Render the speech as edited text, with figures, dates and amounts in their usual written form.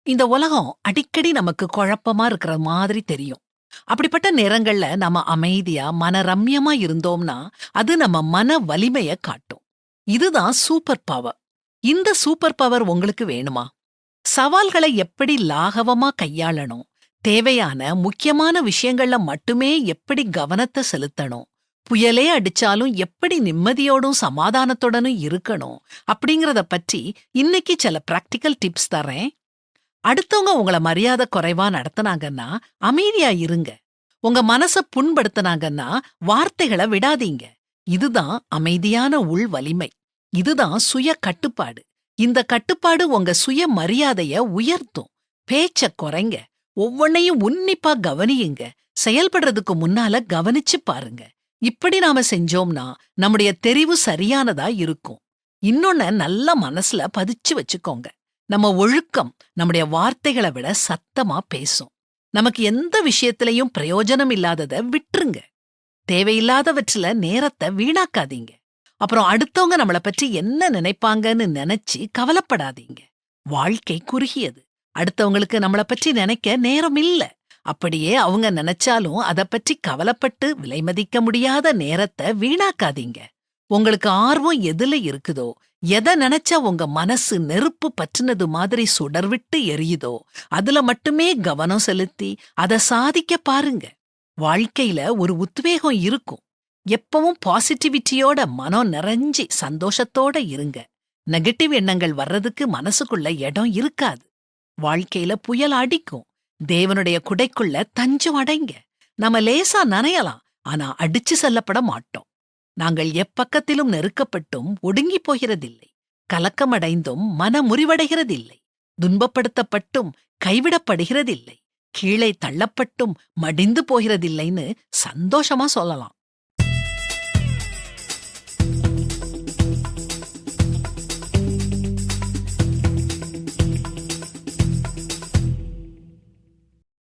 இந்த உலகம் அடிக்கடி நமக்கு குழப்பமா இருக்கிற மாதிரி தெரியும். அப்படிப்பட்ட நேரங்கள்ல நம்ம அமைதியா, மனரம்யமா இருந்தோம்னா, அது நம்ம மன வலிமைய காட்டும். இதுதான் சூப்பர் பவர். இந்த சூப்பர் பவர் உங்களுக்கு வேணுமா? சவால்களை எப்படி லாகவமா கையாளணும்? தேவையான முக்கியமான விஷயங்கள்ல மட்டுமே எப்படி கவனத்த செலுத்தணும்? புயலே அடிச்சாலும் எப்படி நிம்மதியோடும் சமாதானத்துடனும் இருக்கணும்? அப்படிங்கறத பற்றி இன்னைக்கு சில பிராக்டிக்கல் டிப்ஸ் தர்றேன். அடுத்தவங்க உங்கள மரியாதை குறைவா நடத்துனாங்கன்னா, அமைதியா இருங்க. உங்க மனச புண்படுத்துனாங்கன்னா, வார்த்தைகள விடாதீங்க. இதுதான் அமைதியான உள் வலிமை. இதுதான் சுய கட்டுப்பாடு. இந்த கட்டுப்பாடு உங்க சுய மரியாதைய உயர்த்தும். பேச்ச குறைங்க. ஒவ்வொன்னையும் உன்னிப்பா கவனியுங்க. செயல்படுறதுக்கு முன்னால கவனிச்சு பாருங்க. இப்படி நாம செஞ்சோம்னா, நம்முடைய தெரிவு சரியானதா இருக்கும். இன்னொன்ன நல்ல மனசுல பதிச்சு வச்சுக்கோங்க. நம்ம ஒழுக்கம் நம்முடைய வார்த்தைகளை விட சத்தமா பேசும். நமக்கு எந்த விஷயத்திலையும் பிரயோஜனம் இல்லாதத விட்டுருங்க. தேவையில்லாதவற்றில நேரத்தை வீணாக்காதீங்க. அப்புறம் அடுத்தவங்க நம்மள பற்றி என்ன நினைப்பாங்கன்னு நினைச்சு கவலைப்படாதீங்க. வாழ்க்கை குறுகியது. அடுத்தவங்களுக்கு நம்மள பற்றி நினைக்க நேரம் இல்ல. அப்படியே அவங்க நினைச்சாலும் அத பற்றி கவலைப்பட்டு விலைமதிக்க முடியாத நேரத்தை வீணாக்காதீங்க. உங்களுக்கு ஆர்வம் எதுல இருக்குதோ, எதை நினைச்சா உங்க மனசு நெருப்பு பற்றினது மாதிரி சுடர்விட்டு எரியுதோ, அதுல மட்டுமே கவனம் செலுத்தி அத சாதிக்க பாருங்க. வாழ்க்கையில ஒரு உத்வேகம் இருக்கும். எப்பவும் பாசிட்டிவிட்டியோட மனம் நிறைஞ்சி சந்தோஷத்தோட இருங்க. நெகட்டிவ் எண்ணங்கள் வர்றதுக்கு மனசுக்குள்ள இடம் இருக்காது. வாழ்க்கையில புயல் அடிக்கும். தேவனுடைய குடைக்குள்ள தஞ்சம் அடைங்க. நம்ம லேசா நனையலாம், ஆனா அடிச்சு செல்லப்பட மாட்டோம். நாங்கள் எப்பக்கத்திலும் நெருக்கப்பட்டும் ஒடுங்கிப் போகிறதில்லை. கலக்கமடைந்தும் மனமுறிவடைகிறதில்லை. துன்பப்படுத்தப்பட்டும் கைவிடப்படுகிறதில்லை. கீழே தள்ளப்பட்டும் மடிந்து போகிறதில்லைன்னு சந்தோஷமா சொல்லலாம்.